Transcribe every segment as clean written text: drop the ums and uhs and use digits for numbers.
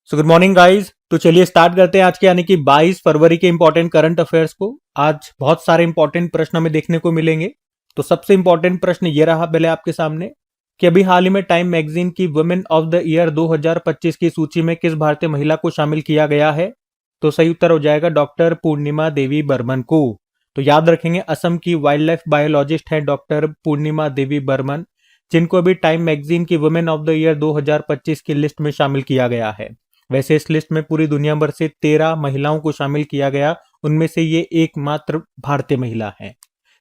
So good morning guys. तो चलिए start करते हैं आज के यानी कि 22 फरवरी के इंपॉर्टेंट करंट अफेयर्स को। आज बहुत सारे इंपॉर्टेंट प्रश्न हमें देखने को मिलेंगे। तो सबसे इंपॉर्टेंट प्रश्न ये रहा पहले आपके सामने कि अभी हाल ही में टाइम मैगजीन की वुमेन ऑफ द ईयर 2025 की सूची में किस भारतीय महिला को शामिल किया गया है। तो सही उत्तर हो जाएगा डॉक्टर पूर्णिमा देवी बर्मन को। तो याद रखेंगे असम की वाइल्ड लाइफ बायोलॉजिस्ट है डॉक्टर पूर्णिमा देवी बर्मन, जिनको अभी टाइम मैगजीन की वुमेन ऑफ द ईयर 2025 की लिस्ट में शामिल किया गया है। वैसे इस लिस्ट में पूरी दुनिया भर से 13 महिलाओं को शामिल किया गया, उनमें से ये एकमात्र भारतीय महिला है।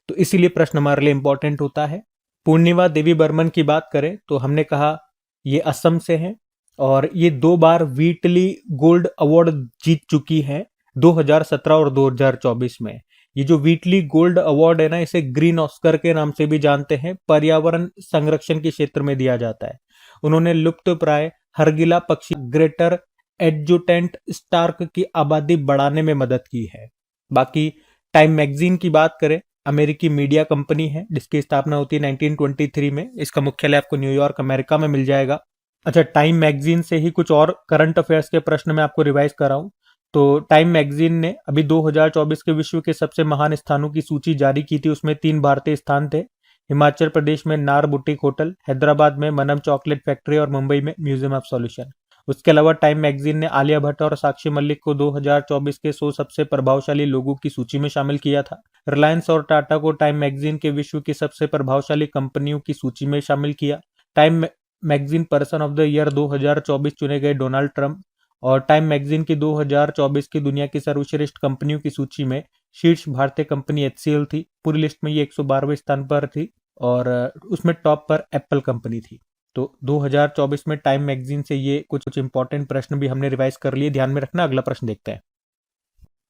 तो इसीलिए प्रश्न हमारे लिए इंपॉर्टेंट होता है। पूर्णिमा देवी बर्मन की बात करें तो हमने कहा ये असम से हैं और ये 2 बार व्हीटली गोल्ड अवार्ड जीत चुकी हैं, 2017 और 2024 में। ये जो व्हीटली गोल्ड अवार्ड है ना, इसे ग्रीन ऑस्कर के नाम से भी जानते हैं, पर्यावरण संरक्षण के क्षेत्र में दिया जाता है। उन्होंने लुप्त प्राय हरगिला पक्षी ग्रेटर एडजुटेंट स्टार्क की आबादी बढ़ाने में मदद की है। बाकी टाइम मैगजीन की बात करें, अमेरिकी मीडिया कंपनी है जिसकी स्थापना होती है 1923 में। इसका मुख्यालय आपको न्यूयॉर्क अमेरिका में मिल जाएगा। अच्छा, टाइम मैगजीन से ही कुछ और करंट अफेयर्स के प्रश्न मैं आपको रिवाइज कर रहा हूं। तो टाइम मैगजीन ने अभी 2024 के विश्व के सबसे महान स्थानों की सूची जारी की थी। उसमें 3 भारतीय स्थान थे, हिमाचल प्रदेश में नार बुटीक होटल, हैदराबाद में मनम चॉकलेट फैक्ट्री और मुंबई में म्यूजियम ऑफ सॉल्यूशन। उसके अलावा टाइम मैगजीन ने आलिया भट्ट और साक्षी मलिक को 2024 के 100 सबसे प्रभावशाली लोगों की सूची में शामिल किया था। रिलायंस और टाटा को टाइम मैगजीन के विश्व की सबसे प्रभावशाली कंपनियों की सूची में शामिल किया। Time magazine person of the year 2024 चुने गए डोनाल्ड ट्रंप। और टाइम मैगजीन की 2024 की दुनिया की सर्वश्रेष्ठ कंपनियों की सूची में शीर्ष भारतीय कंपनी HCL थी। पूरी लिस्ट में ये 112वें स्थान पर थी और उसमें टॉप पर एप्पल कंपनी थी। तो 2024 में टाइम मैगजीन से ये कुछ इंपॉर्टेंट प्रश्न भी हमने रिवाइज कर लिए, ध्यान में रखना। अगला प्रश्न देखते हैं।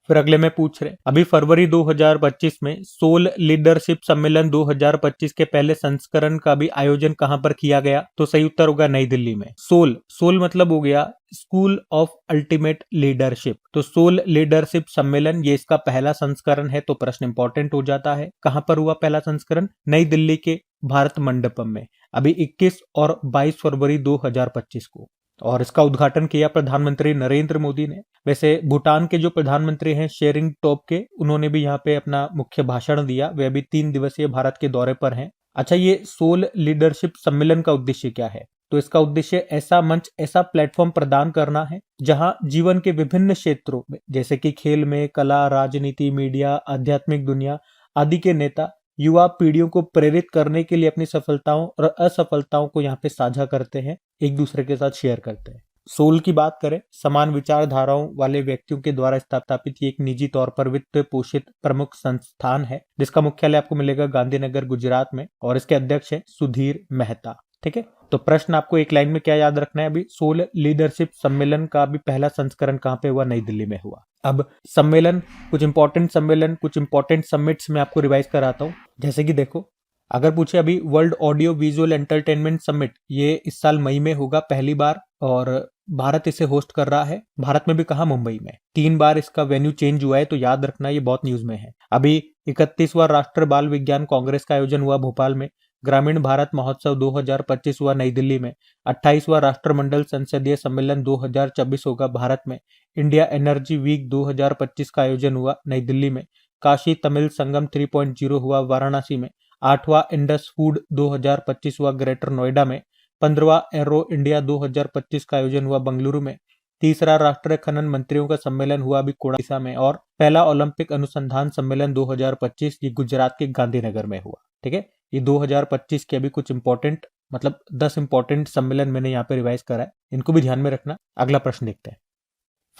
फिर अगले में पूछ रहे अभी फरवरी 2025 में सोल लीडरशिप सम्मेलन 2025 के पहले संस्करण का भी आयोजन कहां पर किया गया। तो सही उत्तर होगा नई दिल्ली में। सोल मतलब हो गया स्कूल ऑफ अल्टीमेट लीडरशिप। तो सोल लीडरशिप सम्मेलन ये इसका पहला संस्करण है। तो प्रश्न इंपॉर्टेंट हो जाता है, कहां पर हुआ पहला संस्करण? नई दिल्ली के भारत मंडपम में, अभी 21 और 22 फरवरी 2025 को। और इसका उद्घाटन किया प्रधानमंत्री नरेंद्र मोदी ने। वैसे भूटान के जो प्रधानमंत्री हैं शेरिंग टोब्गे, उन्होंने भी यहाँ पे अपना मुख्य भाषण दिया। वे अभी 3 दिवसीय भारत के दौरे पर हैं। अच्छा, ये सोल लीडरशिप सम्मेलन का उद्देश्य क्या है? तो इसका उद्देश्य ऐसा मंच, ऐसा प्लेटफॉर्म प्रदान करना है जहां जीवन के विभिन्न क्षेत्रों में, जैसे कि खेल में, कला, राजनीति, मीडिया, आध्यात्मिक दुनिया आदि के नेता युवा पीढ़ियों को प्रेरित करने के लिए अपनी सफलताओं और असफलताओं को यहाँ पे साझा करते हैं, एक दूसरे के साथ शेयर करते हैं। सोल की बात करें, समान विचारधाराओं वाले व्यक्तियों के द्वारा स्थापित ये एक निजी तौर पर वित्त पोषित प्रमुख संस्थान है, जिसका मुख्यालय आपको मिलेगा गांधीनगर गुजरात में और इसके अध्यक्ष है सुधीर मेहता। ठीक है, तो प्रश्न आपको एक लाइन में क्या याद रखना है? अभी सोल लीडरशिप सम्मेलन का भी पहला संस्करण कहां पे हुआ? नई दिल्ली में हुआ। अब सम्मेलन, कुछ इंपॉर्टेंट समिट्स में आपको रिवाइज कराता हूं। जैसे कि देखो, अगर पूछे अभी world audio visual entertainment summit, ये इस साल मई में होगा पहली बार और भारत इसे होस्ट कर रहा है। भारत में भी कहा? मुंबई में। 3 बार इसका वेन्यू चेंज हुआ है, तो याद रखना ये बहुत न्यूज में है। अभी 31वां राष्ट्र बाल विज्ञान कांग्रेस का आयोजन हुआ भोपाल में। ग्रामीण भारत महोत्सव 2025 हुआ नई दिल्ली में। 28वां राष्ट्रमंडल संसदीय सम्मेलन 2024 होगा भारत में। इंडिया एनर्जी वीक 2025 का आयोजन हुआ नई दिल्ली में। काशी तमिल संगम 3.0 हुआ वाराणसी में। 8वां इंडस फूड 2025 हुआ ग्रेटर नोएडा में। 15वां एरो इंडिया 2025 का आयोजन हुआ बेंगलुरु में। तीसरा राष्ट्रीय खनन मंत्रियों का सम्मेलन हुआ अभी कोडाईसा में। और पहला ओलंपिक अनुसंधान सम्मेलन 2025 ये गुजरात के गांधीनगर में हुआ। ठीक है, ये 2025 के अभी कुछ इंपॉर्टेंट, मतलब 10 इंपॉर्टेंट सम्मेलन मैंने यहाँ पे रिवाइज करा है, इनको भी ध्यान में रखना। अगला प्रश्न देखते हैं।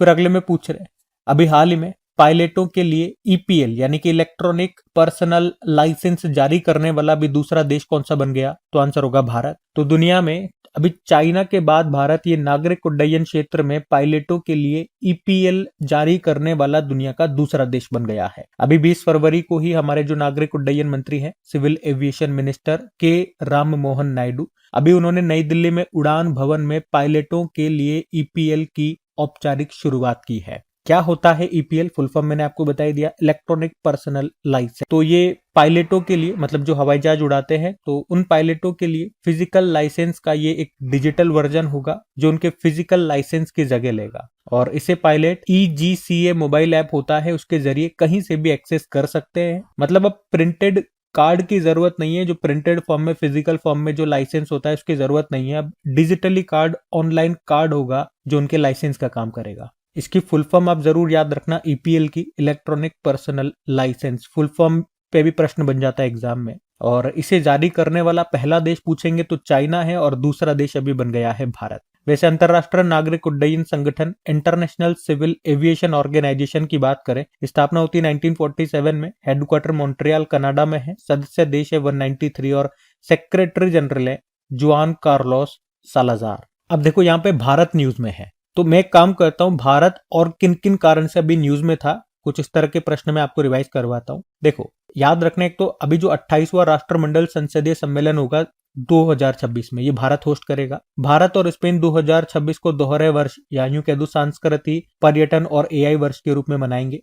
फिर अगले में पूछ रहे अभी हाल ही में पायलटों के लिए EPL यानी कि इलेक्ट्रॉनिक पर्सनल लाइसेंस जारी करने वाला भी दूसरा देश कौन सा बन गया? तो आंसर होगा भारत। तो दुनिया में अभी चाइना के बाद भारत ये नागरिक उड्डयन क्षेत्र में पायलटों के लिए EPL जारी करने वाला दुनिया का दूसरा देश बन गया है। अभी 20 फरवरी को ही हमारे जो नागरिक उड्डयन मंत्री हैं, सिविल एविएशन मिनिस्टर के राम मोहन नायडू, अभी उन्होंने नई दिल्ली में उड़ान भवन में पायलटों के लिए EPL की औपचारिक शुरुआत की है। क्या होता है ईपीएल? फुल फॉर्म मैंने आपको बता ही दिया, इलेक्ट्रॉनिक पर्सनल लाइसेंस। तो ये पायलटों के लिए, मतलब जो हवाई जहाज उड़ाते हैं, तो उन पायलटों के लिए फिजिकल लाइसेंस का ये एक डिजिटल वर्जन होगा जो उनके फिजिकल लाइसेंस की जगह लेगा। और इसे पायलट EGCA मोबाइल ऐप होता है, उसके जरिए कहीं से भी एक्सेस कर सकते हैं। मतलब अब प्रिंटेड कार्ड की जरूरत नहीं है, जो प्रिंटेड फॉर्म में, फिजिकल फॉर्म में जो लाइसेंस होता है उसकी जरूरत नहीं है। अब डिजिटली कार्ड, ऑनलाइन कार्ड होगा जो उनके लाइसेंस का काम करेगा। इसकी फुल फॉर्म आप जरूर याद रखना, ईपीएल की, electronic personal licence. Full form पे भी प्रश्न बन जाता है एग्जाम में। और इसे जारी करने वाला पहला देश पूछेंगे तो चाइना है, और दूसरा देश अभी बन गया है भारत। वैसे अंतरराष्ट्रीय नागरिक उड्डयन संगठन, इंटरनेशनल सिविल एविएशन ऑर्गेनाइजेशन की बात करें, स्थापना होती है 1947 में। हेडक्वार्टर मॉन्ट्रियल कनाडा में है। सदस्य देश है 193 और सेक्रेटरी जनरल है जुआन कार्लोस सालाजार। अब देखो यहाँ पे भारत न्यूज में है, तो मैं एक काम करता हूं, भारत और किन किन कारण से अभी न्यूज में था, कुछ इस तरह के प्रश्न मैं आपको रिवाइज करवाता हूं। देखो याद रखना, एक तो अभी जो 28वां राष्ट्रमंडल संसदीय सम्मेलन होगा 2026 में, ये भारत होस्ट करेगा। भारत और स्पेन 2026 को दोहरे वर्ष या यूं कह दो सांस्कृतिक, पर्यटन और एआई वर्ष के रूप में मनाएंगे।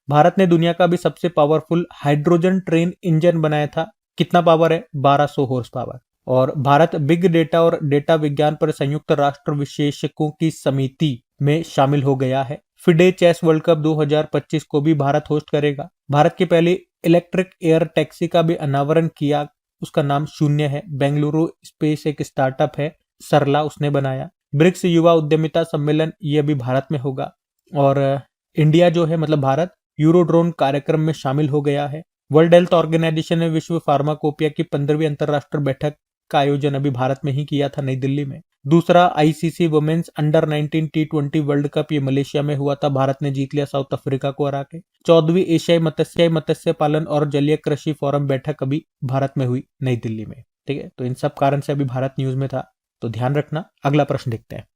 भारत ने दुनिया का भी सबसे पावरफुल हाइड्रोजन ट्रेन इंजन बनाया था। कितना पावर है? 1200 हॉर्स पावर। और भारत बिग डेटा और डेटा विज्ञान पर संयुक्त राष्ट्र विशेषज्ञों की समिति में शामिल हो गया है। फिडे चेस वर्ल्ड कप 2025 को भी भारत होस्ट करेगा। भारत की पहली इलेक्ट्रिक एयर टैक्सी का भी अनावरण किया, उसका नाम शून्य है। बेंगलुरु स्पेस एक स्टार्टअप है, सरला, उसने बनाया। ब्रिक्स युवा उद्यमिता सम्मेलन ये अभी भारत में होगा। और इंडिया जो है, मतलब भारत, यूरोड्रोन कार्यक्रम में शामिल हो गया है। वर्ल्ड हेल्थ ऑर्गेनाइजेशन ने विश्व फार्माकोपिया की 15वीं अंतरराष्ट्रीय बैठक का आयोजन अभी भारत में ही किया था, नई दिल्ली में। दूसरा ICC women's under 19 T20 world cup, ये मलेशिया में हुआ था, भारत ने जीत लिया साउथ अफ्रीका को हरा के। 14वीं एशियाई मत्स्य पालन और जलीय कृषि फोरम बैठक अभी भारत में हुई, नई दिल्ली में। ठीक है, तो इन सब कारण से अभी भारत न्यूज में था, तो ध्यान रखना। अगला प्रश्न देखते हैं।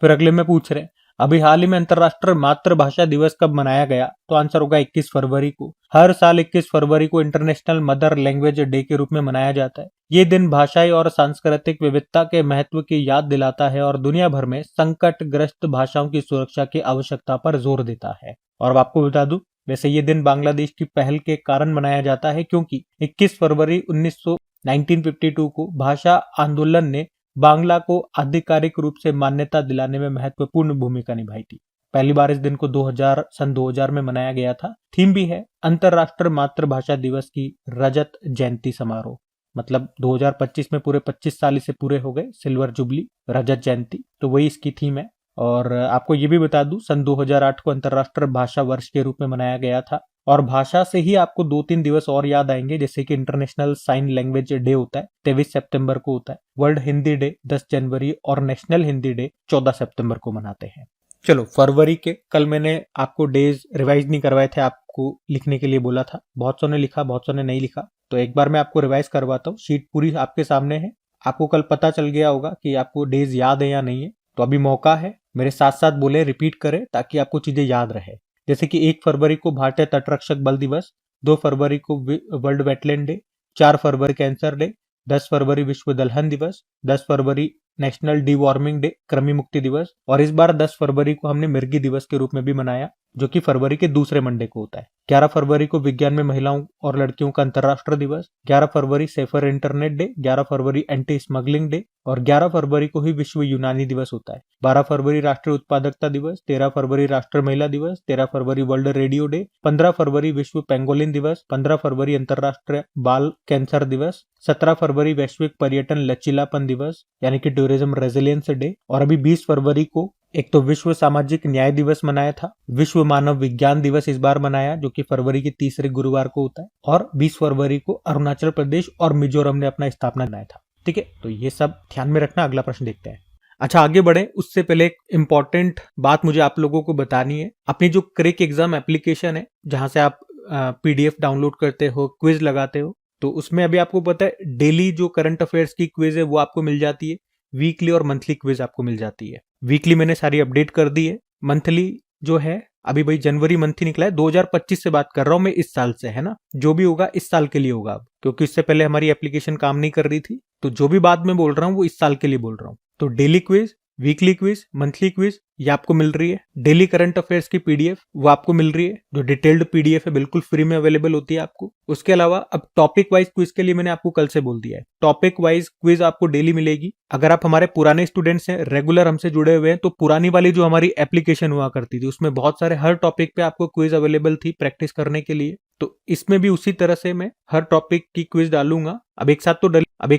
फिर अगले में पूछ रहे हैं, अभी हाल ही में अंतरराष्ट्रीय मातृभाषा दिवस कब मनाया गया? तो आंसर होगा 21 फरवरी को। हर साल 21 फरवरी को इंटरनेशनल मदर लैंग्वेज डे के रूप में मनाया जाता है। ये दिन भाषाई और सांस्कृतिक विविधता के महत्व की याद दिलाता है और दुनिया भर में संकटग्रस्त भाषाओं की सुरक्षा की आवश्यकता पर जोर देता है। और आपको बता दूं, वैसे ये दिन बांग्लादेश की पहल के कारण मनाया जाता है, क्योंकि 21 फरवरी 1952 को भाषा आंदोलन ने बांग्ला को आधिकारिक रूप से मान्यता दिलाने में महत्वपूर्ण भूमिका निभाई थी। पहली बार इस दिन को सन 2000 में मनाया गया था। थीम भी है अंतरराष्ट्रीय मातृभाषा दिवस की रजत जयंती समारोह। मतलब 2025 में पूरे 25 साल इसे पूरे हो गए, सिल्वर जुबली, रजत जयंती, तो वही इसकी थीम है। और आपको ये भी बता दूं, सन 2008 को अंतरराष्ट्रीय भाषा वर्ष के रूप में मनाया गया था। और भाषा से ही आपको 2-3 दिवस और याद आएंगे, जैसे कि इंटरनेशनल साइन लैंग्वेज डे होता है 23 सितंबर को होता है, वर्ल्ड हिंदी डे 10 जनवरी और नेशनल हिंदी डे 14 सितंबर को मनाते हैं। चलो, फरवरी के कल मैंने आपको डेज रिवाइज नहीं करवाए थे, आपको लिखने के लिए बोला था। बहुत सौ ने लिखा, बहुत सौ ने नहीं लिखा, तो एक बार मैं आपको रिवाइज करवाता हूँ। शीट पूरी आपके सामने है, आपको कल पता चल गया होगा कि आपको डेज याद है या नहीं है। तो अभी मौका है, मेरे साथ साथ बोले, रिपीट करें ताकि आपको चीजें याद रहे। जैसे कि 1 फरवरी को भारतीय तटरक्षक बल दिवस, 2 फरवरी को वर्ल्ड वेटलैंड डे, 4 फरवरी कैंसर डे, 10 फरवरी विश्व दलहन दिवस, 10 फरवरी नेशनल डी वार्मिंग डे, कृमि मुक्ति दिवस। और इस बार 10 फरवरी को हमने मिर्गी दिवस के रूप में भी मनाया, जो कि फरवरी के दूसरे मंडे को होता है। 11 फरवरी को विज्ञान में महिलाओं और लड़कियों का अंतरराष्ट्रीय दिवस, 11 फरवरी सेफर इंटरनेट डे, 11 फरवरी एंटी स्मगलिंग डे और 11 फरवरी को ही विश्व यूनानी दिवस होता है। 12 फरवरी राष्ट्रीय उत्पादकता दिवस, 13 फरवरी राष्ट्रीय महिला दिवस, 13 फरवरी वर्ल्ड रेडियो डे, 15 फरवरी विश्व पेंगोलिन दिवस, 15 फरवरी अंतरराष्ट्रीय बाल कैंसर दिवस, 17 फरवरी वैश्विक पर्यटन लचीलापन दिवस यानी कि टूरिज्म रेजिलियंस डे। और अभी 20 फरवरी को एक तो विश्व सामाजिक न्याय दिवस मनाया था, विश्व मानव विज्ञान दिवस इस बार मनाया, जो कि फरवरी के तीसरे गुरुवार को होता है। और 20 फरवरी को अरुणाचल प्रदेश और मिजोरम ने अपना स्थापना मनाया था। ठीक है, तो ये सब ध्यान में रखना। अगला प्रश्न देखते हैं। अच्छा, आगे बढ़े उससे पहले एक इंपॉर्टेंट बात मुझे आप लोगों को बतानी है। अपनी जो क्रेक एग्जाम एप्लीकेशन है, जहां से आप PDF डाउनलोड करते हो, क्विज लगाते हो, तो उसमें अभी आपको पता है डेली जो करंट अफेयर्स की क्विज है वो आपको मिल जाती है, वीकली और मंथली क्विज आपको मिल जाती है। वीकली मैंने सारी अपडेट कर दी है, मंथली जो है अभी भाई जनवरी मंथ ही निकला है, 2025 से बात कर रहा हूं मैं, इस साल से, है ना। जो भी होगा इस साल के लिए होगा अब, क्योंकि इससे पहले हमारी एप्लीकेशन काम नहीं कर रही थी, तो जो भी बात मैं बोल रहा हूँ वो इस साल के लिए बोल रहा हूँ। तो daily quiz weekly quiz, monthly quiz ये आपको मिल रही है। डेली करंट अफेयर्स की पीडीएफ वो आपको मिल रही है, जो डिटेल्ड पीडीएफ है, बिल्कुल फ्री में अवेलेबल होती है आपको। उसके अलावा अब टॉपिक वाइज क्विज के लिए मैंने आपको कल से बोल दिया है, टॉपिक वाइज क्विज आपको डेली मिलेगी। अगर आप हमारे पुराने स्टूडेंट्स हैं, रेगुलर हमसे जुड़े हुए हैं, तो पुरानी वाली जो हमारी एप्लीकेशन हुआ करती थी उसमें बहुत सारे हर टॉपिक पे आपको क्विज अवेलेबल थी प्रैक्टिस करने के लिए। तो इसमें भी उसी तरह से मैं हर टॉपिक की क्विज डालूंगा। अब एक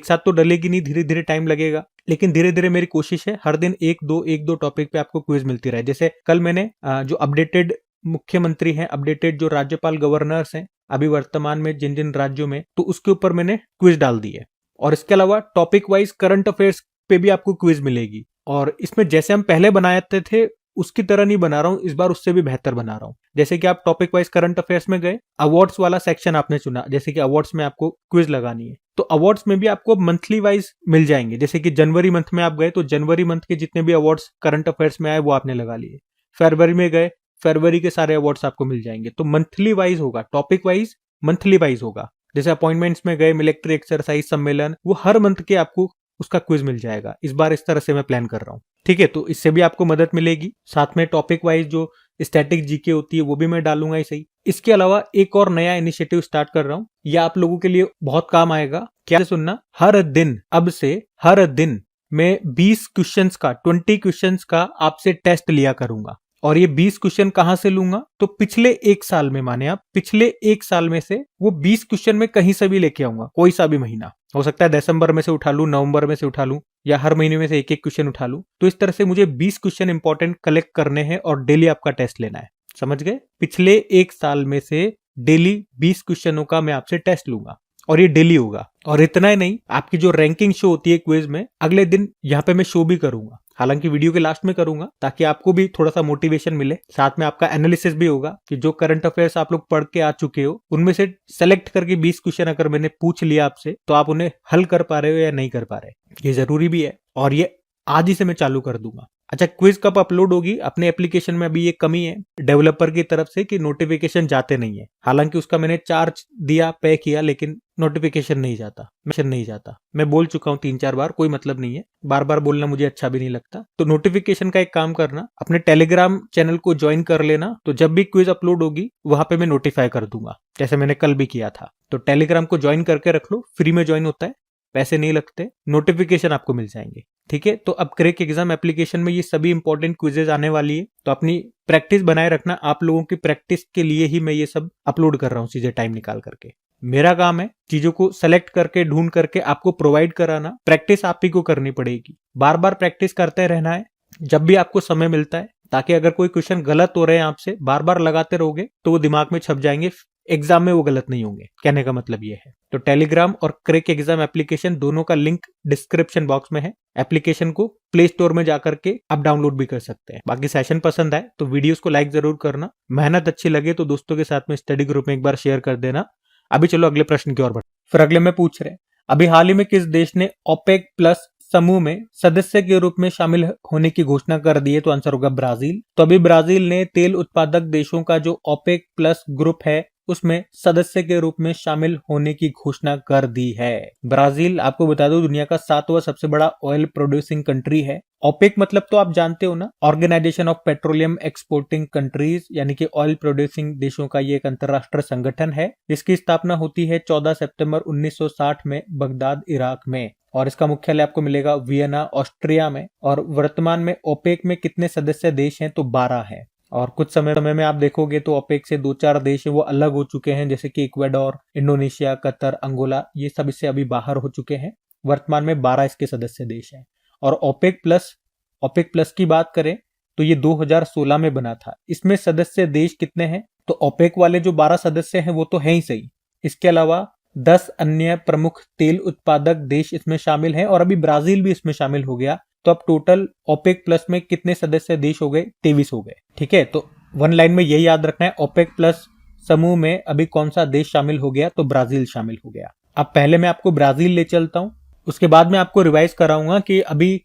साथ तो डलेगी नहीं, धीरे धीरे टाइम लगेगा, लेकिन धीरे धीरे मेरी कोशिश है हर दिन एक दो टॉपिक पे आपको क्विज मिलती रहे। जैसे कल मैंने जो अपडेटेड मुख्यमंत्री हैं, अपडेटेड जो राज्यपाल गवर्नर्स हैं अभी वर्तमान में जिन जिन राज्यों में, तो उसके ऊपर मैंने क्विज डाल दी है। और इसके अलावा टॉपिक वाइज करंट अफेयर्स पे भी आपको क्विज मिलेगी। और इसमें जैसे हम पहले बनाए थे उसकी तरह नहीं बना रहा हूं, इस बार उससे भी बेहतर बना रहा हूं। जैसे कि आप टॉपिक वाइज करंट अफेयर्स में गए, अवार्ड्स वाला सेक्शन आपने चुना, जैसे कि अवार्ड्स में आपको क्विज लगानी है, तो अवार्ड्स में भी आपको मंथली वाइज मिल जाएंगे। जैसे कि जनवरी मंथ में आप गए तो जनवरी मंथ के जितने भी अवार्ड्स करंट अफेयर्स में आए वो आपने लगा लिए। फरवरी में गए, फरवरी के सारे अवार्ड्स आपको मिल जाएंगे। तो मंथली वाइज होगा, टॉपिक वाइज मंथली वाइज होगा। जैसे अपॉइंटमेंट्स में गए, मिलिट्री एक्सरसाइज सम्मेलन, वो हर मंथ के आपको उसका क्विज मिल जाएगा। इस बार इस तरह से मैं प्लान कर रहा हूँ, ठीक है। तो इससे भी आपको मदद मिलेगी। साथ में टॉपिक वाइज जो स्टैटिक जीके होती है वो भी मैं डालूंगा ही सही। इसके अलावा एक और नया इनिशिएटिव स्टार्ट कर रहा हूँ, ये आप लोगों के लिए बहुत काम आएगा। क्या सुनना, हर दिन, अब से हर दिन मैं 20 क्वेश्चंस का, 20 क्वेश्चंस का आपसे टेस्ट लिया करूंगा। और ये 20 क्वेश्चन कहां से लूंगा, तो पिछले एक साल में, माने आप पिछले एक साल में से वो 20 क्वेश्चन में कहीं से भी लेके आऊंगा। कोई सा भी महीना हो सकता है, दिसंबर में से उठा लूं, नवंबर में से उठा लूं, या हर महीने में से एक एक क्वेश्चन उठा लूं। तो इस तरह से मुझे 20 क्वेश्चन इंपॉर्टेंट कलेक्ट करने हैं और डेली आपका टेस्ट लेना है। समझ गए? पिछले एक साल में से डेली 20 क्वेश्चनों का मैं आपसे टेस्ट लूंगा और ये डेली होगा। और इतना ही नहीं, आपकी जो रैंकिंग शो होती है क्विज में, अगले दिन यहाँ पे मैं शो भी करूंगा। हालांकि वीडियो के लास्ट में करूंगा ताकि आपको भी थोड़ा सा मोटिवेशन मिले। साथ में आपका एनालिसिस भी होगा कि जो करंट अफेयर्स आप लोग पढ़ के आ चुके हो उनमें से सेलेक्ट करके 20 क्वेश्चन अगर मैंने पूछ लिया आपसे, तो आप उन्हें हल कर पा रहे हो या नहीं कर पा रहे, ये जरूरी भी है। और ये आज ही से मैं चालू कर दूंगा। अच्छा, क्विज कब अपलोड होगी? अपने एप्लीकेशन में अभी ये कमी है डेवलपर की तरफ से कि नोटिफिकेशन जाते नहीं है। हालांकि उसका मैंने चार्ज दिया, पे किया, लेकिन नोटिफिकेशन नहीं जाता। मैं बोल चुका हूं 3-4 बार, कोई मतलब नहीं है, बार बार बोलना मुझे अच्छा भी नहीं लगता। तो नोटिफिकेशन का एक काम करना, अपने टेलीग्राम चैनल को ज्वाइन कर लेना, तो जब भी क्विज अपलोड होगी वहां पे मैं नोटिफाई कर दूंगा, जैसे मैंने कल भी किया था। तो टेलीग्राम को ज्वाइन करके रख लो, फ्री में ज्वाइन होता है, पैसे नहीं लगते, नोटिफिकेशन आपको मिल जाएंगे, ठीक है। तो अब क्रैक एग्जाम एप्लीकेशन में ये सभी इंपॉर्टेंट क्विजेज आने वाली है, तो अपनी प्रैक्टिस बनाए रखना। आप लोगों की प्रैक्टिस के लिए ही मैं ये सब अपलोड कर रहा हूँ सीधे टाइम निकाल करके। मेरा काम है चीजों को सेलेक्ट करके, ढूंढ करके आपको प्रोवाइड कराना। प्रैक्टिस आप ही को करनी पड़ेगी, बार बार प्रैक्टिस करते रहना है जब भी आपको समय मिलता है, ताकि अगर कोई क्वेश्चन गलत हो रहे हैं आपसे, बार बार लगाते रहोगे तो वो दिमाग में छप जाएंगे, एग्जाम में वो गलत नहीं होंगे। कहने का मतलब ये है। तो टेलीग्राम और क्रैक एग्जाम एप्लीकेशन दोनों का लिंक डिस्क्रिप्शन बॉक्स में है। एप्लीकेशन को प्ले स्टोर में जाकर के आप डाउनलोड भी कर सकते हैं। बाकी सेशन पसंद आए तो वीडियोस को लाइक जरूर करना, मेहनत अच्छी लगे तो दोस्तों के साथ में स्टडी ग्रुप में एक बार शेयर कर देना। अभी चलो अगले प्रश्न की ओर बढ़ते। फिर अगले में पूछ रहे हैं, अभी हाल ही में किस देश ने ओपेक प्लस समूह में सदस्य के रूप में शामिल होने की घोषणा कर दी है? तो आंसर होगा ब्राजील। तो अभी ब्राजील ने तेल उत्पादक देशों का जो ओपेक प्लस ग्रुप है उसमें सदस्य के रूप में शामिल होने की घोषणा कर दी है। ब्राजील, आपको बता दो, दुनिया का 7वां सबसे बड़ा ऑयल प्रोड्यूसिंग कंट्री है। ओपेक मतलब तो आप जानते हो ना, organisation of petroleum exporting countries, यानी कि ऑयल प्रोड्यूसिंग देशों का ये एक अंतरराष्ट्रीय संगठन है। इसकी स्थापना होती है 14 सितंबर 1960 में बगदाद, इराक में, और इसका मुख्यालय आपको मिलेगा वियना, ऑस्ट्रिया में। और वर्तमान में ओपेक में कितने सदस्य देश हैं? तो 12 हैं। और कुछ समय में आप देखोगे तो ओपेक से 2-4 देश वो अलग हो चुके हैं, जैसे कि इक्वाडोर, इंडोनेशिया, कतर, अंगोला, ये सब इससे अभी बाहर हो चुके हैं। वर्तमान में 12 इसके सदस्य देश हैं। और ओपेक प्लस की बात करें तो ये 2016 में बना था। इसमें सदस्य देश कितने हैं? तो ओपेक वाले जो 12 सदस्य हैं वो तो है ही सही, इसके अलावा 10 अन्य प्रमुख तेल उत्पादक देश इसमें शामिल हैं, और अभी ब्राजील भी इसमें शामिल हो गया। तो अब टोटल ओपेक प्लस में कितने सदस्य देश हो गए? 23 हो गए, ठीक है। तो वन लाइन में यही याद रखना है, ओपेक प्लस समूह में अभी कौन सा देश शामिल हो गया? तो ब्राजील शामिल हो गया। अब पहले मैं आपको ब्राजील ले चलता हूं, उसके बाद मैं आपको रिवाइज कराऊंगा कि अभी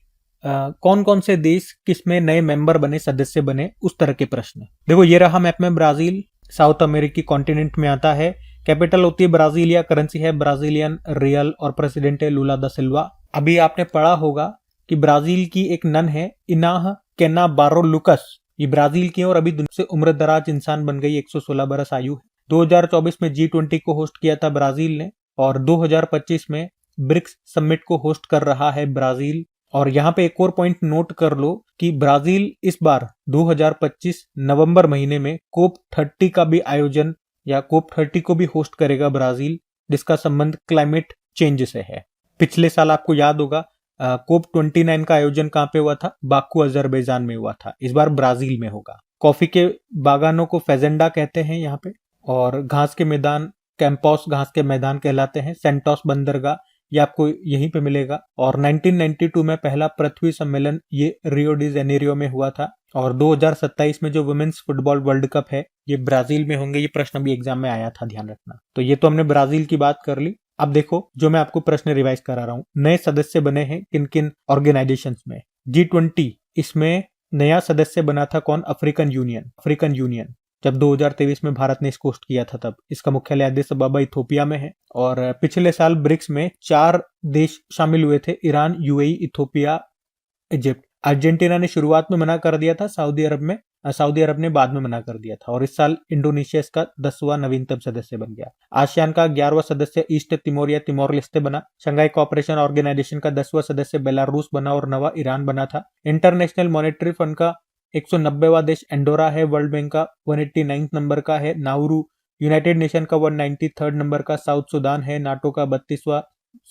कौन कौन से देश किसमें नए मेंबर बने, सदस्य बने, उस तरह के प्रश्न। देखो ये रहा मैप में ब्राजील, साउथ अमेरिकी कॉन्टिनेंट में आता है। कैपिटल होती है ब्राजीलिया, करेंसी है ब्राजीलियन रियल, और प्रेसिडेंट है लूला दा सिल्वा। अभी आपने पढ़ा होगा कि ब्राजील की एक नन है इनाह केनाबारो लुकस, ये ब्राजील की है और अभी दुनिया से उम्र दराज इंसान बन गई, 116 बरस आयु है। 2024 में G20 को होस्ट किया था ब्राजील ने और 2025 में ब्रिक्स समिट को होस्ट कर रहा है ब्राजील। और यहाँ पे एक और पॉइंट नोट कर लो कि ब्राजील इस बार 2025 नवंबर महीने में कोप 30 का भी आयोजन या कोप 30 को भी होस्ट करेगा ब्राजील, जिसका संबंध क्लाइमेट चेंज से है। पिछले साल आपको याद होगा कोप 29 का आयोजन कहाँ पे हुआ था, बाकू अजरबैजान में हुआ था, इस बार ब्राजील में होगा। कॉफी के बागानों को फेजेंडा कहते हैं यहाँ पे, और घास के मैदान कैंपस घास के मैदान कहलाते हैं। सेंटोस बंदरगाह ये आपको यहीं पे मिलेगा। और 1992 में पहला पृथ्वी सम्मेलन ये रियो डी जेनेरियो में हुआ था। और 2027 में जो वुमेन्स फुटबॉल वर्ल्ड कप है ये ब्राजील में होंगे। ये प्रश्न भी एग्जाम में आया था, ध्यान रखना। तो ये तो हमने ब्राजील की बात कर ली। अब देखो जो मैं आपको प्रश्न रिवाइज करा रहा हूं, नए सदस्य बने हैं किन किन ऑर्गेनाइजेशंस में। G20 इसमें नया सदस्य बना था कौन, अफ्रीकन यूनियन। जब 2023 में भारत ने इसको होस्ट किया था तब इसका मुख्यालय अदीस अबाबा इथोपिया में है। और पिछले साल ब्रिक्स में 4 देश शामिल हुए थे, Iran, UAE, Ethiopia, Egypt. Argentina ने शुरुआत में मना कर दिया था, सऊदी अरब ने बाद में मना कर दिया था। और इस साल इंडोनेशिया इसका 10वां नवीनतम सदस्य बन गया। आसियान का 11वां सदस्य ईस्ट तिमोर या तिमोर लेस्ते बना। शंघाई कोऑपरेशन ऑर्गेनाइजेशन का 10वां सदस्य बेलारूस बना और 9वां ईरान बना था। इंटरनेशनल मॉनेटरी फंड का 190वां देश एंडोरा है। वर्ल्ड बैंक का 189 नंबर का है नाउरू। यूनाइटेड नेशन का 193 नंबर का साउथ सुडान है। नाटो का 32वां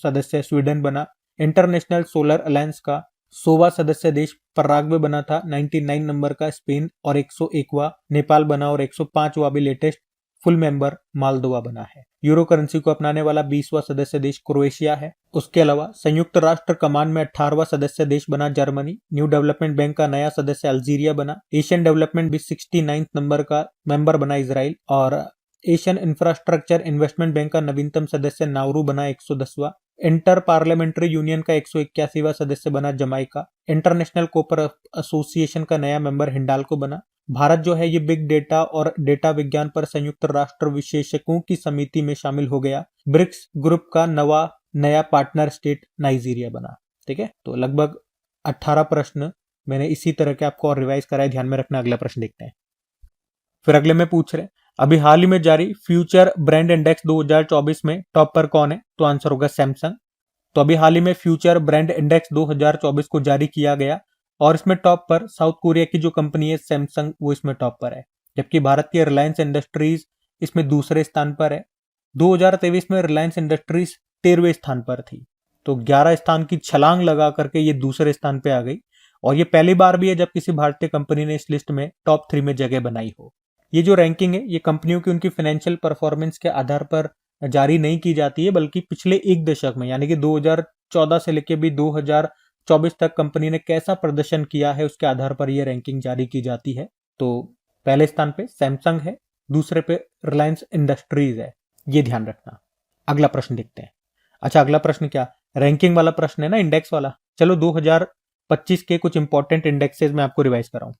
सदस्य स्वीडन बना। इंटरनेशनल सोलर अलायंस का 100वां सदस्य देश पराग्वे बना था, 99 नंबर का स्पेन। और 101वां नेपाल बना और 105वां भी लेटेस्ट फुल मेंबर मालदोवा बना है। यूरो करेंसी को अपनाने वाला 20वां सदस्य देश क्रोएशिया है। उसके अलावा संयुक्त राष्ट्र कमान में 18वां सदस्य देश बना जर्मनी। न्यू डेवलपमेंट बैंक का नया सदस्य अल्जीरिया बना। एशियन डेवलपमेंट भी 69 नंबर का मेंबर बना इजराइल। और एशियन इंफ्रास्ट्रक्चर इन्वेस्टमेंट बैंक का नवीनतम सदस्य नाउरू बना 110वां। इंटर पार्लियामेंट्री यूनियन का 181वां सदस्य बना जमाइका। इंटरनेशनल कॉपर एसोसिएशन का नया मेंबर हिंडाल्को बना। भारत जो है ये बिग डेटा और डेटा विज्ञान पर संयुक्त राष्ट्र विशेषज्ञों की समिति में शामिल हो गया। ब्रिक्स ग्रुप का नया पार्टनर स्टेट नाइजीरिया बना। ठीक है, तो लगभग 18 प्रश्न मैंने इसी तरह के आपको और रिवाइज कराए, ध्यान में रखना। अगला प्रश्न देखते हैं। फिर अगले में पूछ रहे अभी हाल ही में जारी फ्यूचर ब्रांड इंडेक्स 2024 में टॉप पर कौन है, तो आंसर होगा सैमसंग। तो अभी हाल ही में फ्यूचर ब्रांड इंडेक्स 2024 को जारी किया गया और इसमें टॉप पर साउथ कोरिया की जो कंपनी है सैमसंग, वो इसमें टॉप पर है। जबकि भारत की रिलायंस इंडस्ट्रीज इसमें दूसरे स्थान पर है। 2023 में रिलायंस इंडस्ट्रीज 13वें स्थान पर थी, तो 11 स्थान की छलांग लगा करके ये दूसरे स्थान पे आ गई। और ये पहली बार भी है जब किसी भारतीय कंपनी ने इस लिस्ट में टॉप 3 में जगह बनाई हो। ये जो रैंकिंग है ये कंपनियों की उनकी फाइनेंशियल परफॉर्मेंस के आधार पर जारी नहीं की जाती है, बल्कि पिछले एक दशक में यानी कि 2014 से लेकर भी 2024 तक कंपनी ने कैसा प्रदर्शन किया है उसके आधार पर यह रैंकिंग जारी की जाती है। तो पहले स्थान पे सैमसंग है, दूसरे पे रिलायंस इंडस्ट्रीज है, ये ध्यान रखना। अगला प्रश्न देखते हैं। अच्छा, अगला प्रश्न क्या, रैंकिंग वाला प्रश्न है ना, इंडेक्स वाला। चलो 2025 के कुछ इंपॉर्टेंट इंडेक्सेस में आपको रिवाइज कराऊं।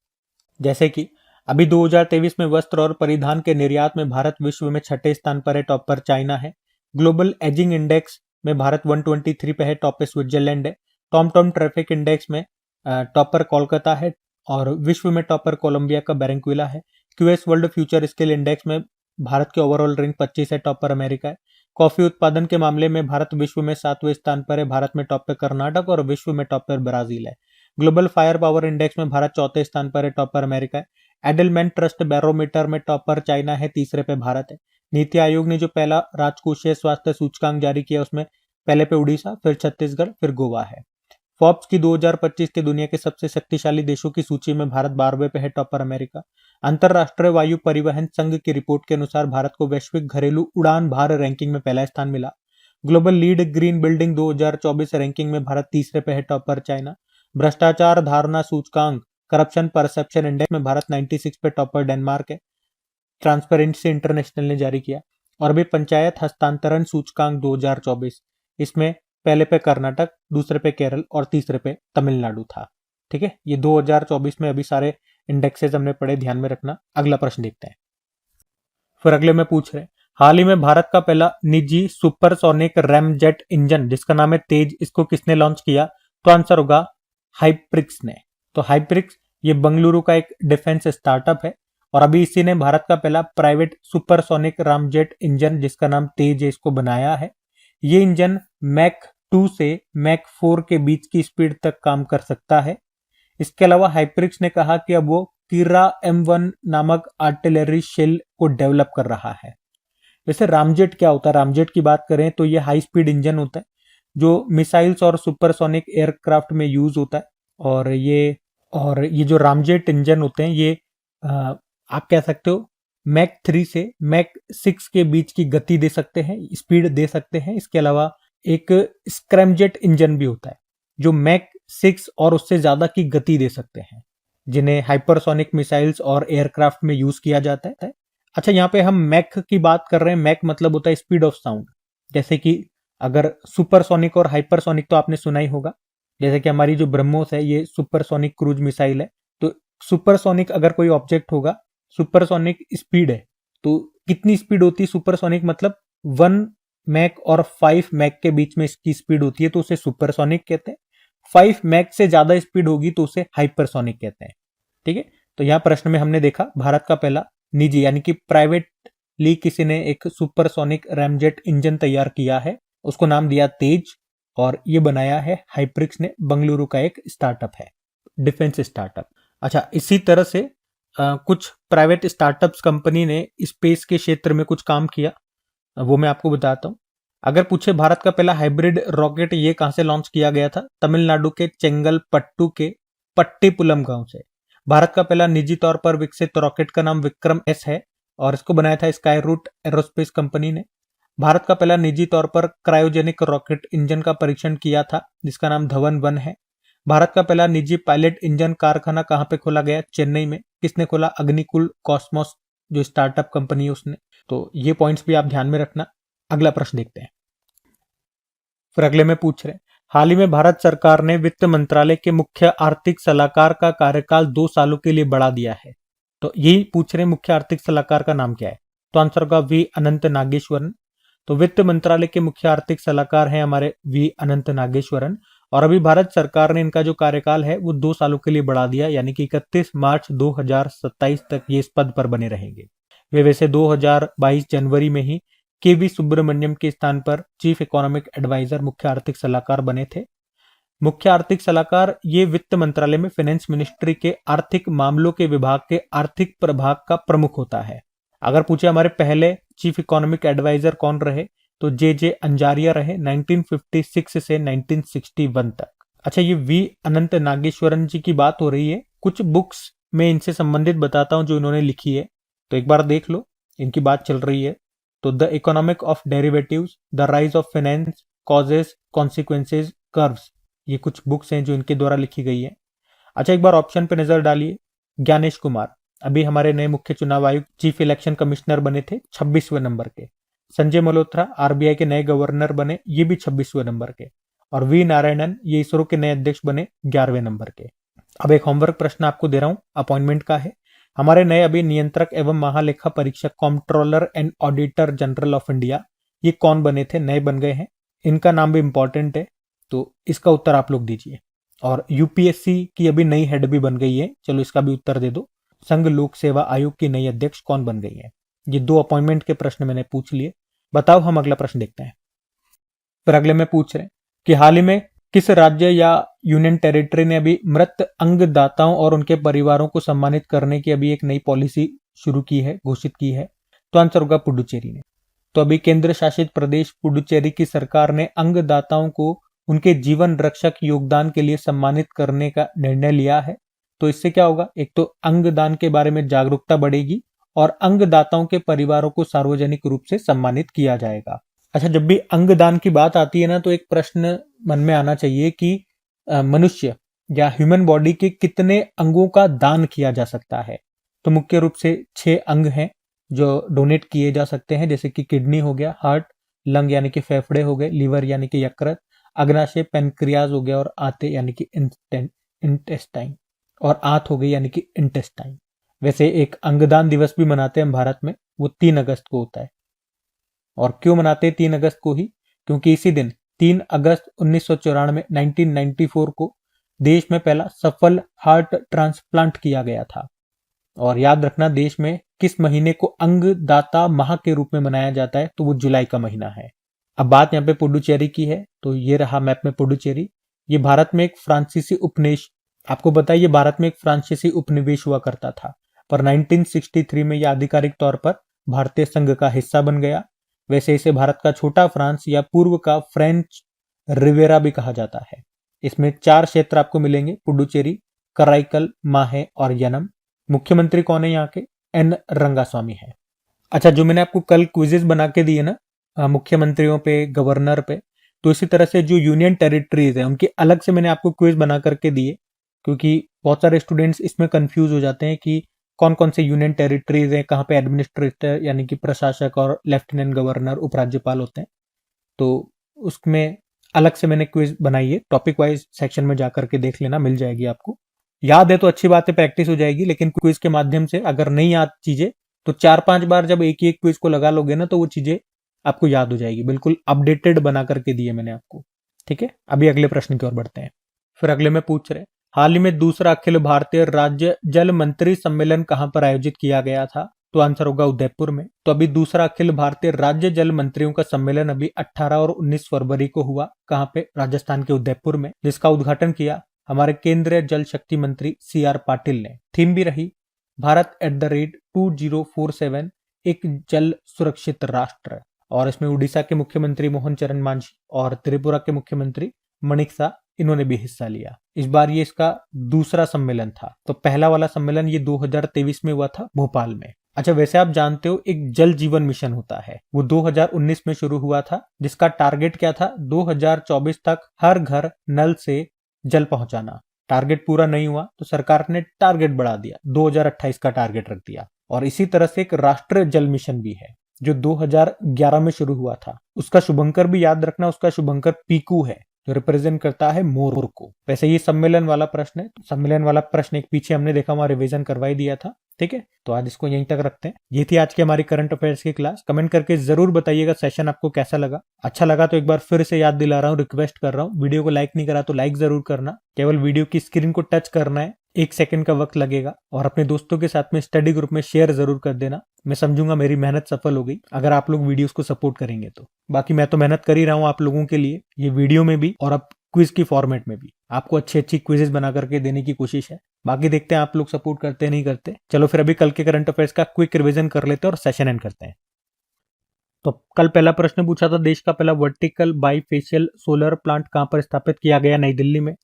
जैसे कि अभी 2023 में वस्त्र और परिधान के निर्यात में भारत विश्व में 6ठे स्थान पर है, टॉप पर चाइना है। ग्लोबल एजिंग इंडेक्स में भारत 123 पे है, टॉप पे स्विट्जरलैंड है। टॉम ट्रैफिक इंडेक्स में टॉप पर कोलकाता है और विश्व में टॉप पर कोलंबिया का बैरंक्विला है। QS world future skill index में भारत के ओवरऑल रैंक 25 है, टॉप पर अमेरिका है। कॉफी उत्पादन के मामले में भारत विश्व में 7वें स्थान पर है, भारत में टॉप पर कर्नाटक और विश्व में टॉप पर ब्राजील है। ग्लोबल फायर पावर इंडेक्स में भारत 4थे स्थान पर है, टॉप पर अमेरिका है। एडलमैन ट्रस्ट बैरोमीटर में टॉप पर चाइना है, तीसरे पे भारत है। नीति आयोग ने जो पहला राजकोषीय स्वास्थ्य सूचकांक जारी किया उसमें पहले पे उड़ीसा, फिर छत्तीसगढ़, फिर गोवा है। फोर्ब्स की 2025 के दुनिया के सबसे शक्तिशाली देशों की सूची में भारत 12वें पे है, टॉप पर अमेरिका। अंतरराष्ट्रीय वायु परिवहन संघ की रिपोर्ट के अनुसार भारत को वैश्विक घरेलू उड़ान भार रैंकिंग में पहला स्थान मिला। Global lead green building 2024 ranking में भारत तीसरे पे है, टॉप पर चाइना। भ्रष्टाचार धारणा सूचकांक करप्शन परसेप्शन इंडेक्स में भारत 96 पे, टॉप पर डेनमार्क है, ट्रांसपेरेंसी इंटरनेशनल ने जारी किया। और अभी पंचायत हस्तांतरण सूचकांक 2024, इसमें पहले पे कर्नाटक, दूसरे पे केरल और तीसरे पे तमिलनाडु था। ठीक है, ये 2024 में अभी सारे इंडेक्सेस हमने पढ़े, ध्यान में रखना। अगला प्रश्न देखते हैं। फिर अगले में पूछ रहे हाल ही में भारत का पहला निजी सुपरसोनिक रैमजेट इंजन जिसका नाम है तेज, इसको किसने लॉन्च किया, तो आंसर होगा हाइप्रिक्स ने। तो हाइप्रिक्स ये बंगलुरु का एक डिफेंस स्टार्टअप है और अभी इसी ने भारत का पहला प्राइवेट सुपरसोनिक रामजेट इंजन जिसका नाम तेज है इसको बनाया है। ये इंजन मैक 2 से मैक 4 के बीच की स्पीड तक काम कर सकता है। इसके अलावा हाइप्रिक्स ने कहा कि अब वो कीरा M1 नामक आर्टिलरी शेल को डेवलप कर रहा है। वैसे रामजेट क्या होता है? रामजेट की बात करें तो ये हाई स्पीड इंजन होता है जो मिसाइल्स और सुपरसोनिक एयरक्राफ्ट में यूज होता है। और ये जो रामजेट इंजन होते हैं ये आप कह सकते हो मैक 3 से मैक 6 के बीच की गति दे सकते हैं, स्पीड दे सकते हैं। इसके अलावा एक स्क्रैमजेट इंजन भी होता है जो मैक 6 और उससे ज्यादा की गति दे सकते हैं, जिन्हें हाइपरसोनिक मिसाइल्स और एयरक्राफ्ट में यूज किया जाता है। अच्छा, यहाँ पे हम मैक की बात कर रहे हैं। मैक मतलब होता है स्पीड ऑफ साउंड। जैसे कि अगर सुपरसोनिक और हाइपरसोनिक तो आपने सुना ही होगा। जैसे कि हमारी जो ब्रह्मोस है ये सुपरसोनिक क्रूज मिसाइल है। तो सुपरसोनिक अगर कोई ऑब्जेक्ट होगा, सुपरसोनिक स्पीड है, तो कितनी स्पीड होती है? सुपरसोनिक मतलब 1 मैक और 5 मैक के बीच में इसकी स्पीड होती है तो उसे सुपरसोनिक कहते हैं। 5 मैक से ज्यादा स्पीड होगी तो उसे हाइपरसोनिक कहते हैं। ठीक है, तो यहाँ प्रश्न में हमने देखा भारत का पहला निजी यानी कि प्राइवेटली किसी ने एक सुपरसोनिक रैमजेट इंजन तैयार किया है, उसको नाम दिया तेज, और ये बनाया है हाइप्रिक्स ने, बंगलुरु का एक स्टार्टअप है, डिफेंस स्टार्टअप। अच्छा, इसी तरह से कुछ प्राइवेट स्टार्टअप्स कंपनी ने स्पेस के क्षेत्र में कुछ काम किया, वो मैं आपको बताता हूँ। अगर पूछे भारत का पहला हाइब्रिड रॉकेट ये कहां से लॉन्च किया गया था? तमिलनाडु के चेंगलपट्टू के पट्टीपुलम गांव से। भारत का पहला निजी तौर पर विकसित रॉकेट का नाम विक्रम एस है और इसको बनाया था स्काई रूट एरोस्पेस कंपनी ने। भारत का पहला निजी तौर पर क्रायोजेनिक रॉकेट इंजन का परीक्षण किया था जिसका नाम धवन 1 है। भारत का पहला निजी पायलट इंजन कारखाना कहां पे खोला गया? चेन्नई में। किसने खोला? अग्निकुल कॉस्मोस जो स्टार्टअप कंपनी है उसने। तो ये पॉइंट्स भी आप ध्यान में रखना। अगला प्रश्न देखते हैं। फिर अगले में पूछ रहे हैं, हाल ही में भारत सरकार ने वित्त मंत्रालय के मुख्य आर्थिक सलाहकार का कार्यकाल 2 सालों के लिए बढ़ा दिया है। तो यही पूछ रहे हैं मुख्य आर्थिक सलाहकार का नाम क्या है? तो आंसर होगा वी अनंत नागेश्वरन। तो वित्त मंत्रालय के मुख्य आर्थिक सलाहकार हैं हमारे वी अनंत नागेश्वरन, और अभी भारत सरकार ने इनका जो कार्यकाल है वो 2 सालों के लिए बढ़ा दिया, यानी कि 31 मार्च 2027 तक ये इस पद पर बने रहेंगे। वे वैसे 2022 जनवरी में ही केवी सुब्रमण्यम के स्थान पर चीफ इकोनॉमिक एडवाइजर मुख्य आर्थिक सलाहकार बने थे। मुख्य आर्थिक सलाहकार ये वित्त मंत्रालय में फाइनेंस मिनिस्ट्री के आर्थिक मामलों के विभाग के आर्थिक प्रभाग का प्रमुख होता है। अगर पूछे हमारे पहले चीफ इकोनॉमिक एडवाइजर कौन रहे, तो जे अंजारिया रहे 1956 से 1961 तक। अच्छा, ये वी अनंत नागेश्वरन जी की बात हो रही है। कुछ बुक्स में इनसे संबंधित बताता हूं जो इन्होंने लिखी है, तो एक बार देख लो, इनकी बात चल रही है। तो the economic of derivatives, the rise of finance, causes, consequences, curves, ये कुछ बुक्स हैं जो इनके द्वारा लिखी गई है। अच्छा, एक बार ऑप्शन पे नजर डालिए। ज्ञानेश कुमार अभी हमारे नए मुख्य चुनाव आयुक्त, चीफ इलेक्शन कमिश्नर बने थे 26वें नंबर के। संजय मल्होत्रा आरबीआई के नए गवर्नर बने, ये भी 26वें नंबर के। और वी नारायणन ये इसरो के नए अध्यक्ष बने 11वें नंबर के। अब एक होमवर्क प्रश्न आपको दे रहा हूं, अपॉइंटमेंट का है। हमारे नए अभी नियंत्रक एवं महालेखा परीक्षक, comptroller and auditor general of India, ये कौन बने थे? नए बन गए हैं। इनका नाम भी इंपॉर्टेंट है, तो इसका उत्तर आप लोग दीजिए। और यूपीएससी की अभी नई हेड भी बन गई है, चलो इसका भी उत्तर दे दो। संघ लोक सेवा आयोग की नई अध्यक्ष कौन बन गई है? ये 2 अपॉइंटमेंट के प्रश्न मैंने पूछ लिए। बताओ, हम अगला प्रश्न देखते हैं। फिर अगले में पूछ रहे हैं कि हाल ही में किस राज्य या यूनियन टेरिटरी ने अभी मृत अंगदाताओं और उनके परिवारों को सम्मानित करने की अभी एक नई पॉलिसी शुरू की है, घोषित की है? तो आंसर होगा पुडुचेरी ने। तो अभी केंद्र शासित प्रदेश पुडुचेरी की सरकार ने अंगदाताओं को उनके जीवन रक्षक योगदान के लिए सम्मानित करने का निर्णय लिया है। तो इससे क्या होगा? एक तो अंगदान के बारे में जागरूकता बढ़ेगी और अंगदाताओं के परिवारों को सार्वजनिक रूप से सम्मानित किया जाएगा। अच्छा, जब भी अंगदान की बात आती है ना, तो एक प्रश्न मन में आना चाहिए कि मनुष्य या ह्यूमन बॉडी के कितने अंगों का दान किया जा सकता है? तो मुख्य रूप से 6 अंग हैं जो डोनेट किए जा सकते हैं, जैसे कि किडनी हो गया, हार्ट, लंग यानी कि फेफड़े हो गए, लीवर यानी कि यकृत, अग्नाशय पेनक्रियाज हो गया, और आंतें यानी कि इंटेस्टाइन, और आंत हो गई यानी कि इंटेस्टाइन। वैसे एक अंगदान दिवस भी मनाते हैं हम भारत में, वो 3 अगस्त को होता है। और क्यों मनाते हैं 3 अगस्त को ही? क्योंकि इसी दिन 3 अगस्त 1994 1994 को देश में पहला सफल हार्ट ट्रांसप्लांट किया गया था। और याद रखना, देश में किस महीने को अंगदाता माह के रूप में मनाया जाता है, तो वो जुलाई का महीना है। अब बात यहाँ पे पुडुचेरी की है, तो ये रहा मैप में पुडुचेरी। ये भारत में एक फ्रांसीसी उपनिवेश, आपको बताइए भारत में एक फ्रांसीसी उपनिवेश हुआ करता था, पर 1963 में यह आधिकारिक तौर पर भारतीय संघ का हिस्सा बन गया। वैसे इसे भारत का छोटा फ्रांस या पूर्व का फ्रेंच रिवेरा भी कहा जाता है। इसमें 4 क्षेत्र आपको मिलेंगे, पुडुचेरी, कराईकल, माहे और यनम। मुख्यमंत्री कौन है यहाँ के? एन रंगास्वामी है। अच्छा, जो मैंने आपको कल क्विजेस बना के दिए ना मुख्यमंत्रियों पे, गवर्नर पे, तो इसी तरह से जो यूनियन टेरिटरीज है उनके अलग से मैंने आपको क्विज बना करके दिए, क्योंकि बहुत सारे स्टूडेंट्स इसमें कंफ्यूज हो जाते हैं कि कौन कौन से यूनियन टेरिटरीज हैं, कहाँ पे एडमिनिस्ट्रेटर यानी कि प्रशासक और लेफ्टिनेंट गवर्नर, उपराज्यपाल होते हैं। तो उसमें अलग से मैंने क्विज बनाई है, टॉपिक वाइज सेक्शन में जाकर के देख लेना, मिल जाएगी आपको। याद है तो अच्छी बात है, प्रैक्टिस हो जाएगी, लेकिन क्विज के माध्यम से अगर नहीं याद चीजें तो 4-5 बार जब एक ही एक क्विज को लगा लोगे ना, तो वो चीजें आपको याद हो जाएगी। बिल्कुल अपडेटेड बना करके दिए मैंने आपको। ठीक है, अभी अगले प्रश्न की ओर बढ़ते हैं। फिर अगले में पूछ रहे, हाल ही में दूसरा अखिल भारतीय राज्य जल मंत्री सम्मेलन कहां पर आयोजित किया गया था? तो आंसर होगा उदयपुर में। तो अभी दूसरा अखिल भारतीय राज्य जल मंत्रियों का सम्मेलन अभी 18 और 19 फरवरी को हुआ। कहां पे? राजस्थान के उदयपुर में, जिसका उद्घाटन किया हमारे केंद्रीय जल शक्ति मंत्री CR पाटिल ने। थीम भी रही भारत @2047, एक जल सुरक्षित राष्ट्र। और इसमें उड़ीसा के मुख्यमंत्री मोहन चरण मांझी और त्रिपुरा के मुख्यमंत्री मणिक शाह, इन्होंने भी हिस्सा लिया। इस बार ये इसका दूसरा सम्मेलन था। तो पहला वाला सम्मेलन ये 2023 में हुआ था भोपाल में। अच्छा, वैसे आप जानते हो एक जल जीवन मिशन होता है, वो 2019 में शुरू हुआ था, जिसका टारगेट क्या था? 2024 तक हर घर नल से जल पहुंचाना। टारगेट पूरा नहीं हुआ तो सरकार ने टारगेट बढ़ा दिया, 2028 का टारगेट रख दिया। और इसी तरह से एक राष्ट्रीय जल मिशन भी है जो 2011 में शुरू हुआ था। उसका शुभंकर भी याद रखना, उसका शुभंकर पीकू है, जो रिप्रेजेंट करता है मोर को। वैसे ये सम्मेलन वाला प्रश्न है, सम्मेलन वाला प्रश्न एक पीछे हमने देखा, हमारा रिवीजन करवाई दिया था। ठीक है, तो आज इसको यहीं तक रखते हैं। ये थी आज की हमारी करंट अफेयर्स की क्लास। कमेंट करके जरूर बताइएगा सेशन आपको कैसा लगा। अच्छा लगा तो एक बार फिर से याद दिला रहा हूँ, रिक्वेस्ट कर रहा हूँ, वीडियो को लाइक नहीं करा तो लाइक जरूर करना। केवल वीडियो की स्क्रीन को टच करना है, 1 सेकंड का वक्त लगेगा। और अपने दोस्तों के साथ में स्टडी ग्रुप में शेयर जरूर कर देना। मैं समझूंगा मेरी मेहनत सफल हो गई अगर आप लोग वीडियोस को सपोर्ट करेंगे तो। बाकी मैं तो मेहनत कर ही रहा हूँ आप लोगों के लिए, ये वीडियो में भी और अब क्विज की फॉर्मेट में भी आपको अच्छी अच्छी क्विजेस बना करके देने की कोशिश है। बाकी देखते हैं आप लोग सपोर्ट करते हैं नहीं करते। चलो फिर अभी कल के करंट अफेयर्स का क्विक रिवीजन कर लेते हैं और सेशन एंड करते हैं। तो कल पहला प्रश्न पूछा था, देश का पहला वर्टिकल बाईफेशियल सोलर प्लांट कहां पर स्थापित किया गया? नई दिल्ली में।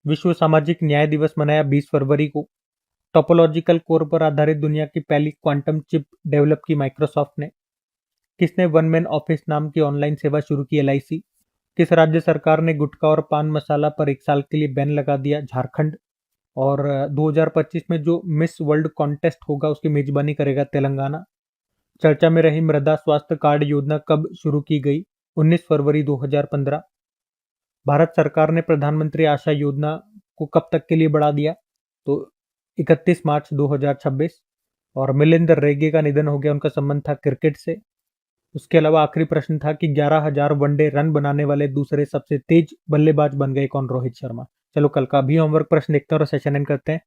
विश्व सामाजिक न्याय दिवस मनाया 20 फरवरी को। टोपोलॉजिकल कोर पर आधारित दुनिया की पहली क्वांटम चिप डेवलप की माइक्रोसॉफ्ट ने। किसने वन मैन ऑफिस नाम की ऑनलाइन सेवा शुरू की? LIC। किस राज्य सरकार ने गुटखा और पान मसाला पर 1 साल के लिए बैन लगा दिया? झारखंड। और 2025 में जो मिस वर्ल्ड कॉन्टेस्ट होगा उसकी मेजबानी करेगा तेलंगाना। चर्चा में रही मृदा स्वास्थ्य कार्ड योजना कब शुरू की गई? 19 फरवरी 2015। भारत सरकार ने प्रधानमंत्री आशा योजना को कब तक के लिए बढ़ा दिया? तो 31 मार्च 2026। और मिलिंद रेगे का निधन हो गया, उनका संबंध था क्रिकेट से। उसके अलावा आखिरी प्रश्न था कि 11,000 वनडे रन बनाने वाले दूसरे सबसे तेज बल्लेबाज बन गए कौन? रोहित शर्मा। चलो कल का भी होमवर्क प्रश्न देखते हैं और सेशन एंड करते हैं।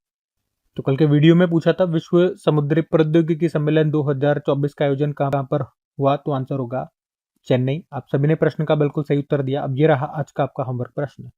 तो कल के वीडियो में पूछा था विश्व समुद्री प्रौद्योगिकी सम्मेलन 2024 का आयोजन कहां पर हुआ? तो आंसर होगा चेन्नई। आप सभी ने प्रश्न का बिल्कुल सही उत्तर दिया। अब ये रहा आज का आपका होमवर्क प्रश्न।